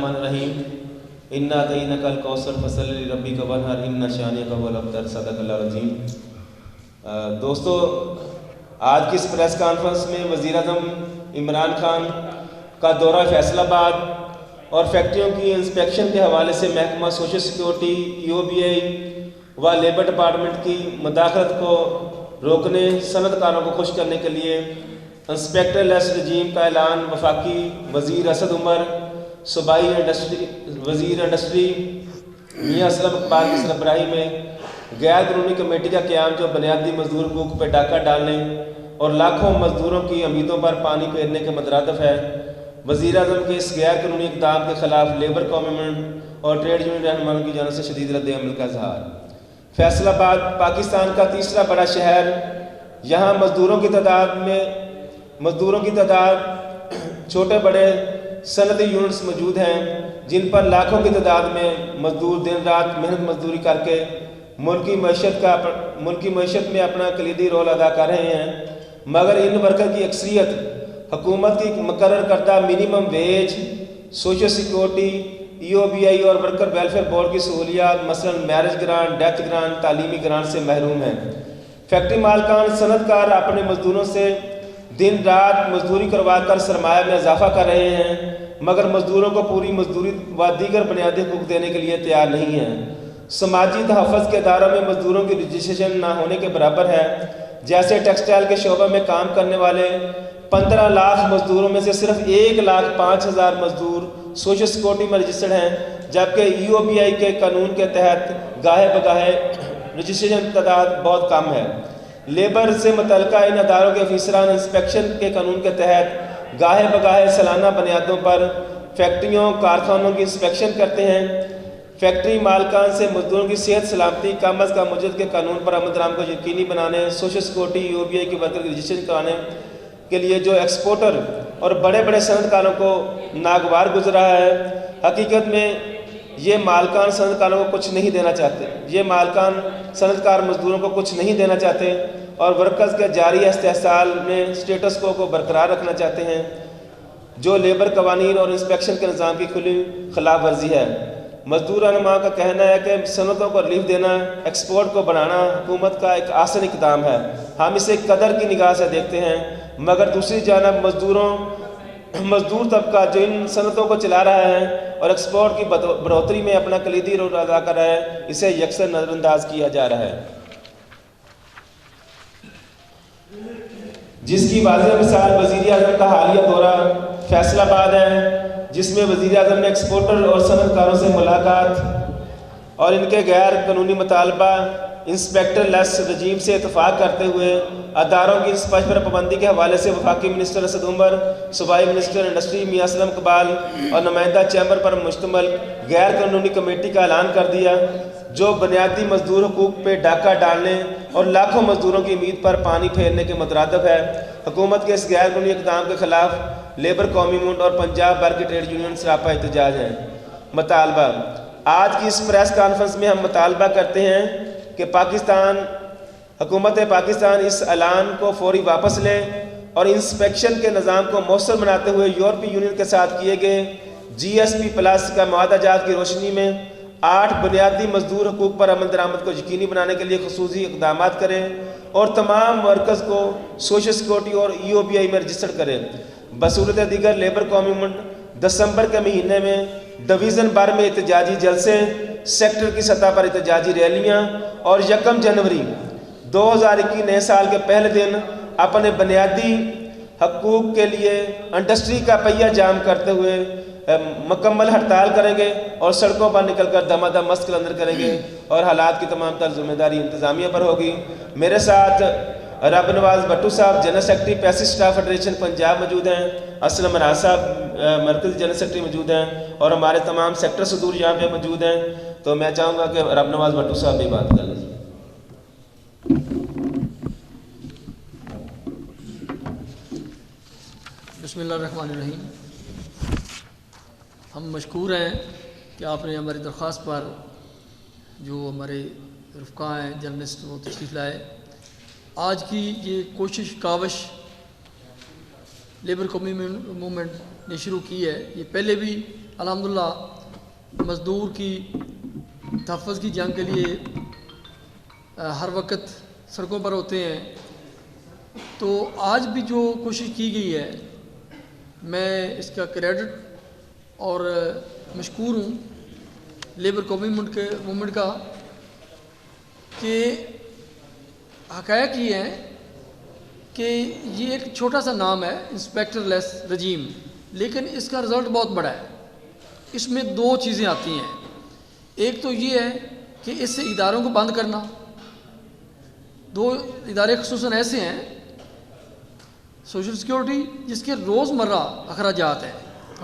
الرحمن الرحیم انا اعطیناک الکوثر فصلی لربک وانحر ان شانئک هو الابتر صدق اللہ العظیم۔ دوستو، آج کی اس پریس کانفرنس میں وزیر اعظم عمران خان کا دورہ فیصل آباد اور فیکٹریوں کی انسپیکشن کے حوالے سے محکمہ سوشل سیکورٹی، EOBI و لیبر ڈپارٹمنٹ کی مداخلت کو روکنے، صنعت کاروں کو خوش کرنے کے لیے انسپیکٹر لیس رجیم کا اعلان وفاقی وزیر اسد عمر، صوبائی وزیر انڈسٹری میاں اسلم اقبال کی سربراہی میں غیر قانونی کمیٹی کا قیام، جو بنیادی مزدور حقوق پہ ڈاکہ ڈالنے اور لاکھوں مزدوروں کی امیدوں پر پانی پھیرنے کے مترادف ہے۔ وزیر اعظم کے اس غیر قانونی اقدام کے خلاف لیبر کمیونٹی اور ٹریڈ یونین رہنماؤں کی جانب سے شدید رد عمل کا اظہار۔ فیصل آباد پاکستان کا تیسرا بڑا شہر، یہاں مزدوروں کی تعداد چھوٹے بڑے صنعتی یونٹس موجود ہیں، جن پر لاکھوں کی تعداد میں مزدور دن رات محنت مزدوری کر کے ملکی معیشت میں اپنا کلیدی رول ادا کر رہے ہیں، مگر ان ورکر کی اکثریت حکومت کی مقرر کردہ minimum wage, social security, EOBI اور ورکر ویلفیئر بورڈ کی سہولیات مثلا میرج گرانٹ، ڈیتھ گرانٹ، تعلیمی گرانٹ سے محروم ہیں۔ فیکٹری مالکان، صنعت کار اپنے مزدوروں سے دن رات مزدوری کروا کر سرمایہ میں اضافہ کر رہے ہیں، مگر مزدوروں کو پوری مزدوری و دیگر بنیادی حقوق دینے کے لیے تیار نہیں ہیں۔ سماجی تحفظ کے اداروں میں مزدوروں کی رجسٹریشن نہ ہونے کے برابر ہے، جیسے ٹیکسٹائل کے شعبہ میں کام کرنے والے 15 لاکھ مزدوروں میں سے صرف 1,05,000 مزدور سوشل سیکورٹی میں رجسٹرڈ ہیں، جبکہ EOBI کے قانون کے تحت گاہے بگاہے رجسٹریشن تعداد بہت کم ہے۔ لیبر سے متعلقہ ان اداروں کے افسران انسپیکشن کے قانون کے تحت گاہے بگاہے سالانہ بنیادوں پر فیکٹریوں، کارخانوں کی انسپیکشن کرتے ہیں۔ فیکٹری مالکان سے مزدوروں کی صحت سلامتی، کم از کم مجرد کے قانون پر عمل درآمد کو یقینی بنانے، سوشل سیکورٹی، EOBI کی ورکر کی رجسٹریشن کرانے کے لیے جو ایکسپورٹر اور بڑے بڑے صنعت کاروں کو ناگوار گزر رہا ہے، حقیقت میں یہ مالکان صنعت کاروں کو کچھ نہیں دینا چاہتے، یہ مالکان صنعت کار مزدوروں کو کچھ نہیں دینا چاہتے اور ورکرز کے جاری استحصال میں سٹیٹس کو برقرار رکھنا چاہتے ہیں، جو لیبر قوانین اور انسپیکشن کے نظام کی کھلی خلاف ورزی ہے۔ مزدور رہنماؤں کا کہنا ہے کہ صنعتوں کو ریلیف دینا، ایکسپورٹ کو بڑھانا حکومت کا ایک آسن اقدام ہے، ہم اسے قدر کی نگاہ سے دیکھتے ہیں، مگر دوسری جانب مزدور طبقہ جو ان صنعتوں کو چلا رہا ہے اور ایکسپورٹ کی بڑھوتری میں اپنا کلیدی رول ادا کر رہا ہے، اسے یکسر نظر انداز کیا جا رہا ہے۔ جس کی واضح مثال وزیر اعظم کا حالیہ دورہ فیصل آباد ہے، جس میں وزیر اعظم نے ایکسپورٹر اور صنعت کاروں سے ملاقات اور ان کے غیر قانونی مطالبہ انسپیکٹر لیس رجیم سے اتفاق کرتے ہوئے اداروں کی انسپیکشن پر پابندی کے حوالے سے وفاقی منسٹر اسد عمر، صوبائی منسٹر انڈسٹری میاں اسلم اقبال اور نمائندہ چیمبر پر مشتمل غیر قانونی کمیٹی کا اعلان کر دیا، جو بنیادی مزدور حقوق پہ ڈاکہ ڈالنے اور لاکھوں مزدوروں کی امید پر پانی پھیرنے کے مترادف ہے۔ حکومت کے اس غیر قانونی اقدام کے خلاف لیبر قومی موومنٹ اور پنجاب بھر کی ٹریڈ یونین سراپا احتجاج ہیں۔ مطالبہ: آج کی اس پریس کانفرنس میں ہم مطالبہ کرتے ہیں کہ حکومت پاکستان اس اعلان کو فوری واپس لے اور انسپیکشن کے نظام کو مؤثر بناتے ہوئے یورپی یونین کے ساتھ کیے گئے GSP+ کا معاہدہ جات کی روشنی میں 8 بنیادی مزدور حقوق پر عمل درآمد کو یقینی بنانے کے لیے خصوصی اقدامات کرے اور تمام ورکرز کو سوشل سیکورٹی اور EOBI میں رجسٹر کرے۔ بصورت دیگر لیبر قومی موومنٹ دسمبر کے مہینے میں ڈویژن بھر میں احتجاجی جلسے، سیکٹر کی سطح پر احتجاجی ریلیاں اور 1 جنوری 2021 نئے سال کے پہلے دن اپنے بنیادی حقوق کے لیے انڈسٹری کا پہیہ جام کرتے ہوئے مکمل ہڑتال کریں گے اور سڑکوں پر نکل کر دم دم مست قلندر کریں گے اور حالات کی تمام تر ذمہ داری انتظامیہ پر ہوگی۔ میرے ساتھ رب نواز بھٹو صاحب general secretary paste staff federation Punjab موجود ہیں، اسلم راز صاحب مرکزی جنرل سیکرٹری موجود ہیں اور ہمارے تمام سیکٹر صدور یہاں پہ موجود ہیں، تو میں چاہوں گا کہ رب نواز بھٹو صاحب بھی بات کر لیں۔ بسم اللہ الرحمن الرحیم۔ ہم مشکور ہیں کہ آپ نے ہماری درخواست پر جو ہمارے رفقا ہیں جرنلسٹ وہ تشریف لائے۔ آج کی یہ کوشش کاوش لیبر قومی موومنٹ نے شروع کی ہے. یہ پہلے بھی الحمدللہ مزدور کی تحفظ کی جنگ کے لیے ہر وقت سڑکوں پر ہوتے ہیں. تو آج بھی جو کوشش کی گئی ہے میں اس کا کریڈٹ اور مشکور ہوں لیبر قومی موومنٹ کا کہ حقائق یہ ہیں کہ یہ ایک چھوٹا سا نام ہے انسپیکٹر لیس رجیم، لیکن اس کا رزلٹ بہت بڑا ہے. اس میں دو چیزیں آتی ہیں. ایک تو یہ ہے کہ اس سے اداروں کو بند کرنا. دو ادارے خصوصاً ایسے ہیں سوشل سیکیورٹی جس کے روزمرہ اخراجات ہیں،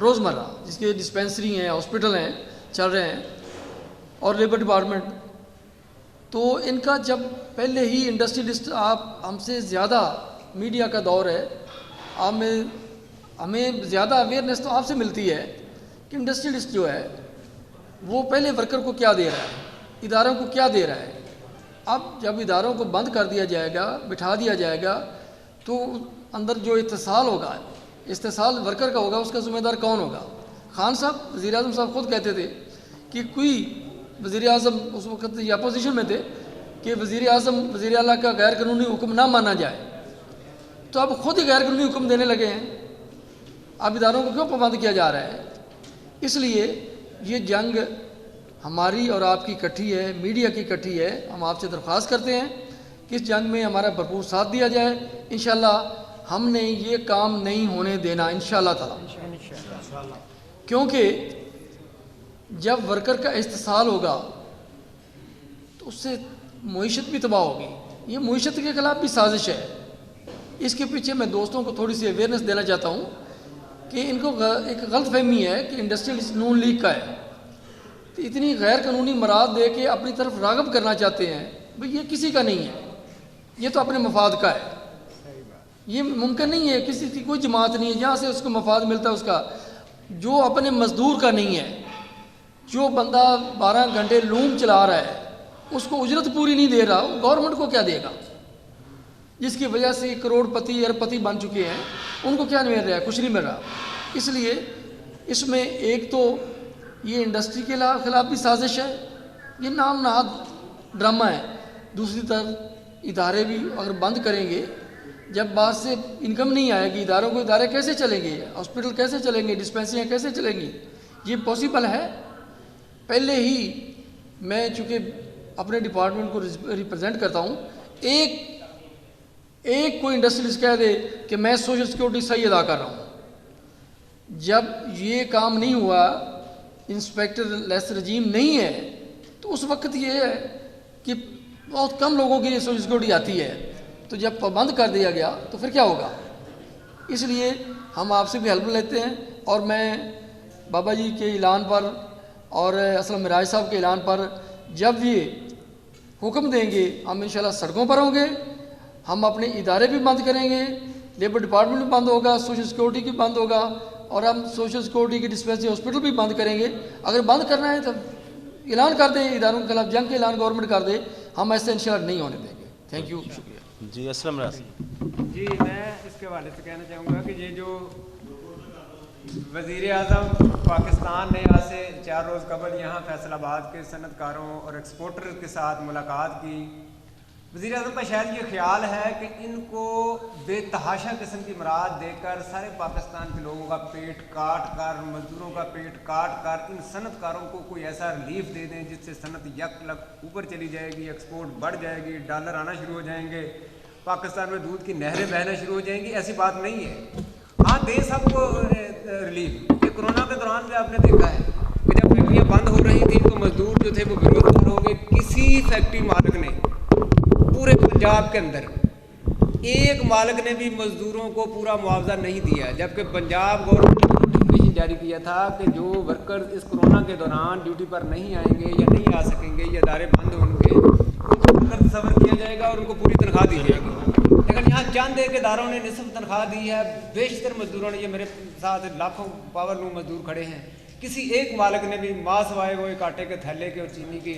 روزمرہ جس کے ڈسپینسری ہیں، ہاسپٹل ہیں چل رہے ہیں، اور لیبر ڈپارٹمنٹ. تو ان کا جب پہلے ہی انڈسٹریلسٹ، آپ ہم سے زیادہ میڈیا کا دور ہے، ہمیں زیادہ اویئرنیس تو آپ سے ملتی ہے کہ انڈسٹریلسٹ جو ہے وہ پہلے ورکر کو کیا دے رہا ہے، اداروں کو کیا دے رہا ہے. اب جب اداروں کو بند کر دیا جائے گا، بٹھا دیا جائے گا، تو اندر جو اتصال ہوگا، استحصال ورکر کا ہوگا، اس کا ذمہ دار کون ہوگا؟ خان صاحب، وزیر اعظم صاحب خود کہتے تھے کہ کوئی وزیر اعظم اس وقت یہ اپوزیشن میں تھے کہ وزیر اعظم وزیر اعلیٰ کا غیر قانونی حکم نہ مانا جائے. تو اب خود ہی غیر قانونی حکم دینے لگے ہیں. اب اداروں کو کیوں پابند کیا جا رہا ہے؟ اس لیے یہ جنگ ہماری اور آپ کی اکٹھی ہے، میڈیا کی اکٹھی ہے. ہم آپ سے درخواست کرتے ہیں کہ اس جنگ میں ہمارا بھرپور ساتھ دیا جائے. انشاءاللہ ہم نے یہ کام نہیں ہونے دینا انشاءاللہ تعالی، کیونکہ جب ورکر کا استحصال ہوگا تو اس سے معیشت بھی تباہ ہوگی. یہ معیشت کے خلاف بھی سازش ہے. اس کے پیچھے میں دوستوں کو تھوڑی سی اویئرنیس دینا چاہتا ہوں کہ ان کو ایک غلط فہمی ہے کہ انڈسٹریل نون لیگ کا ہے، تو اتنی غیر قانونی مراد دے کے اپنی طرف راغب کرنا چاہتے ہیں. بھئی یہ کسی کا نہیں ہے، یہ تو اپنے مفاد کا ہے. یہ ممکن نہیں ہے، کسی کی کوئی جماعت نہیں ہے جہاں سے اس کو مفاد ملتا ہے اس کا. جو اپنے مزدور کا نہیں ہے، جو بندہ 12 گھنٹے لوم چلا رہا ہے، اس کو اجرت پوری نہیں دے رہا، گورنمنٹ کو کیا دے گا؟ جس کی وجہ سے کروڑ پتی ارب پتی بن چکے ہیں، ان کو کیا مل رہا ہے؟ کچھ نہیں مل رہا. اس لیے اس میں ایک تو یہ انڈسٹری کے خلاف بھی سازش ہے، یہ نام نہاد ڈرامہ ہے. دوسری طرف ادارے بھی اگر بند کریں گے، جب بعد سے انکم نہیں آئے گی اداروں کو، ادارے کیسے چلیں گے؟ ہاسپٹل کیسے چلیں گے؟ ڈسپینسریاں کیسے چلیں گی؟ یہ پاسبل ہے؟ پہلے ہی میں چونکہ اپنے ڈپارٹمنٹ کو ریپرزینٹ کرتا ہوں، ایک کوئی انڈسٹریلسٹ کہہ دے کہ میں سوشل سیکیورٹی صحیح ادا کر رہا ہوں. جب یہ کام نہیں ہوا، انسپیکٹر لیس رجیم نہیں ہے، تو اس وقت یہ ہے کہ بہت کم لوگوں کے لیے سوشل سیکیورٹی آتی ہے. تو جب پابند کر دیا گیا تو پھر کیا ہوگا؟ اس لیے ہم آپ سے بھی ہیلپ لیتے ہیں. اور میں بابا جی کے اعلان پر اور اسلم مراج صاحب کے اعلان پر جب یہ حکم دیں گے، ہم انشاءاللہ سڑکوں پر ہوں گے. ہم اپنے ادارے بھی بند کریں گے، لیبر ڈپارٹمنٹ بھی بند ہوگا، سوشل سیکیورٹی بھی بند ہوگا، اور ہم سوشل سیکیورٹی کی ڈسپینسری ہاسپٹل بھی بند کریں گے. اگر بند کرنا ہے تو اعلان کر دیں، اداروں کے خلاف جنگ کے اعلان گورنمنٹ کر دے. ہم ایسے انشاءاللہ نہیں ہونے دیں گے. تھینک یو، شکریہ. جی اسلم راز جی، میں اس کے حوالے سے کہنا چاہوں گا کہ یہ جو وزیر اعظم پاکستان نے آج سے 4 روز قبل یہاں فیصل آباد کے صنعت کاروں اور ایکسپورٹر کے ساتھ ملاقات کی، وزیر اعظم کا شاید یہ خیال ہے کہ ان کو بے تحاشا قسم کی مراد دے کر سارے پاکستان کے لوگوں کا پیٹ کاٹ کر، مزدوروں کا پیٹ کاٹ کر ان صنعت کاروں کو کوئی ایسا ریلیف دے دیں جس سے صنعت یک لگ اوپر چلی جائے گی، ایکسپورٹ بڑھ جائے گی، ڈالر آنا شروع ہو جائیں گے، پاکستان میں دودھ کی نہریں بہنا شروع ہو جائیں گی. ایسی بات نہیں ہے. ہاں دیں سب کو ریلیف. کہ کرونا کے دوران بھی آپ نے دیکھا ہے کہ جب فیکٹریاں بند ہو رہی تھیں تو مزدور جو تھے وہ بے روزگار ہو گئے. کسی فیکٹری مالک نے پورے پنجاب کے اندر ایک مالک نے بھی مزدوروں کو پورا معاوضہ نہیں دیا، جبکہ پنجاب گورنمنٹ نے نوٹیفکیشن جاری کیا تھا کہ جو ورکرز اس کرونا کے دوران ڈیوٹی پر نہیں آئیں گے یا نہیں آ سکیں گے یا ادارے بند ہوں گے، ان کو ورکر تصور کیا جائے گا اور ان کو پوری تنخواہ دی جائے گی. لیکن یہاں چند ایک اداروں نے نصف تنخواہ دی ہے. بیشتر مزدوروں نے، یہ میرے ساتھ لاکھوں پاور لوم مزدور کھڑے ہیں، کسی ایک مالک نے بھی ماں سوائے وہ ایک آٹے کے تھیلے کے اور چینی کی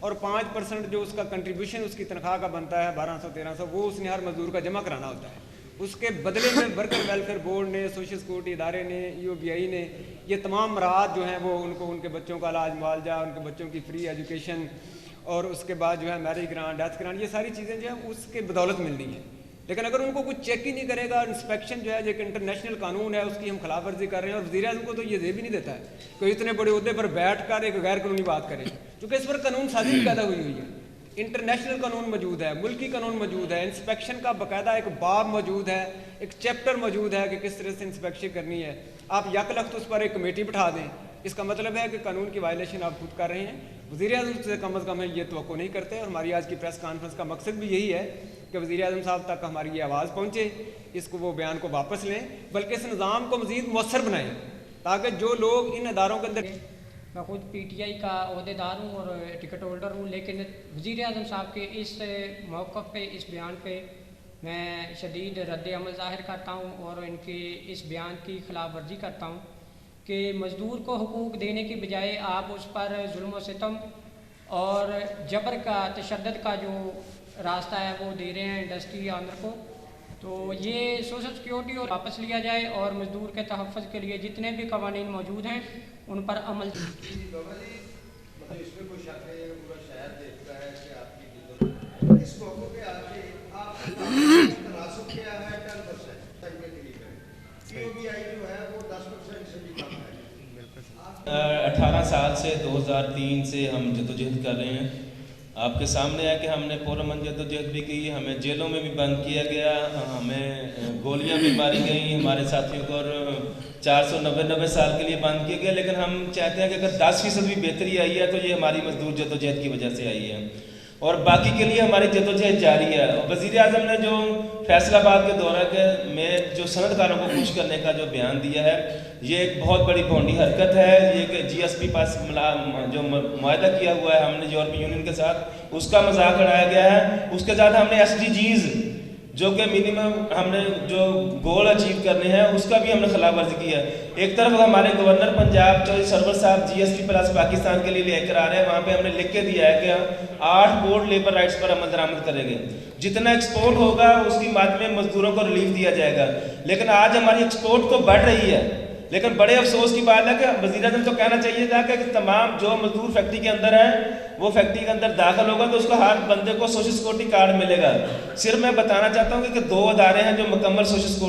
اور 5% جو اس کا کنٹریبیوشن اس کی تنخواہ کا بنتا ہے 1200-1300 وہ اس نے ہر مزدور کا جمع کرانا ہوتا ہے. اس کے بدلے میں ورکر ویلفیئر بورڈ نے، سوشل سیکورٹی ادارے نے، EOBI نے یہ تمام مراحت جو ہیں وہ ان کو ان کے بچوں کا علاج معالجہ، ان کے بچوں کی فری ایجوکیشن اور اس کے بعد جو ہے میرج گرانٹ، ڈیتھ گرانٹ، یہ ساری چیزیں جو ہیں اس کے بدولت ملنی ہیں. لیکن اگر ان کو کچھ چیک ہی نہیں کرے گا، انسپیکشن جو ہے جو ایک انٹرنیشنل قانون ہے اس کی ہم خلاف ورزی کر رہے ہیں. اور وزیر اعظم کو تو یہ دے بھی نہیں دیتا ہے کہ اتنے بڑے عہدے پر بیٹھ کر ایک غیر قانونی بات کرے، کیونکہ اس پر قانون سازی پیدا ہوئی ہے. انٹرنیشنل قانون موجود ہے، ملکی قانون موجود ہے، انسپیکشن کا باقاعدہ ایک باب موجود ہے، ایک چیپٹر موجود ہے کہ کس طرح سے انسپیکشن کرنی ہے. آپ یک لخت اس پر ایک کمیٹی بٹھا دیں، اس کا مطلب ہے کہ قانون کی وائلیشن آپ خود کر رہے ہیں. وزیر اعظم سے کم از کم یہ توقع نہیں کرتے. اور ہماری آج کی پریس کانفرنس کا مقصد بھی یہی ہے کہ وزیر اعظم صاحب تک ہماری یہ آواز پہنچے، اس کو وہ بیان کو واپس لیں، بلکہ اس نظام کو مزید مؤثر بنائیں تاکہ جو لوگ ان اداروں کے اندر. میں خود PTI کا عہدیدار ہوں اور ٹکٹ ہولڈر ہوں، لیکن وزیر اعظم صاحب کے اس موقف پہ، اس بیان پہ میں شدید رد عمل ظاہر کرتا ہوں اور ان کے اس بیان کی خلاف ورزی کرتا ہوں کہ مزدور کو حقوق دینے کی بجائے آپ اس پر ظلم و ستم اور جبر کا، تشدد کا جو راستہ ہے وہ دے رہے ہیں انڈسٹری آنر کو. تو یہ سوشل سیکیورٹی اور واپس لیا جائے اور مزدور کے تحفظ کے لیے جتنے بھی قوانین موجود ہیں ان پر عمل. اس میں کوئی شک نہیں ہے، پورا شہر دیکھتا ہے کہ آپ کی اس موقع پہ آپ تناسب کیا ہے 10% EOBI جو ہے وہ 10% سے بھی کم ہے. 18 سال سے 2003 سے ہم جدوجہد کر رہے ہیں. آپ کے سامنے ہے کہ ہم نے پرامن جدوجہد بھی کی، ہمیں جیلوں میں بھی بند کیا گیا، ہمیں گولیاں بھی ماری گئیں، ہمارے ساتھیوں کو اور 490 سال کے لیے بند کیا گیا. لیکن ہم چاہتے ہیں کہ اگر 10% بھی بہتری آئی ہے تو یہ ہماری مزدور جدوجہد کی وجہ سے آئی ہے، اور باقی کے لیے ہماری جدوجہد جاری ہے. اور وزیر اعظم نے جو فیصل آباد کے دورہ میں جو صنعت کاروں کو خوش کرنے کا جو بیان دیا ہے، یہ ایک بہت بڑی بھونڈی حرکت ہے. یہ کہ GSP پاس جو معاہدہ کیا ہوا ہے ہم نے یورپی یونین کے ساتھ، اس کا مذاق اڑایا گیا ہے. اس کے ساتھ ہم نے SDGs جو کہ منیمم ہم نے جو گول اچیو کرنے ہیں اس کا بھی ہم نے خلاف ورزی کی ہے. ایک طرف ہمارے گورنر پنجاب چودھری سرور صاحب GSP+ پاکستان کے لیے لے کر آ رہے ہیں، وہاں پہ ہم نے لکھ کے دیا ہے کہ 8 بورڈ لیبر رائٹس پر عمل درآمد کریں گے. جتنا ایکسپورٹ ہوگا اس کی مد میں مزدوروں کو ریلیف دیا جائے گا. لیکن آج ہماری ایکسپورٹ تو بڑھ رہی ہے، لیکن بڑے افسوس کی بات ہے کہ وزیر اعظم تو کہنا چاہیے تھا کہ تمام جو مزدور فیکٹری کے اندر ہیں وہ فیکٹری کے اندر داخل ہوگا تو اس کو ہر بندے کو سوشل سیکورٹی کارڈ ملے گا. صرف میں بتانا چاہتا ہوں کہ 2 ادارے ہیں جو مکمل سوشل سیکورٹی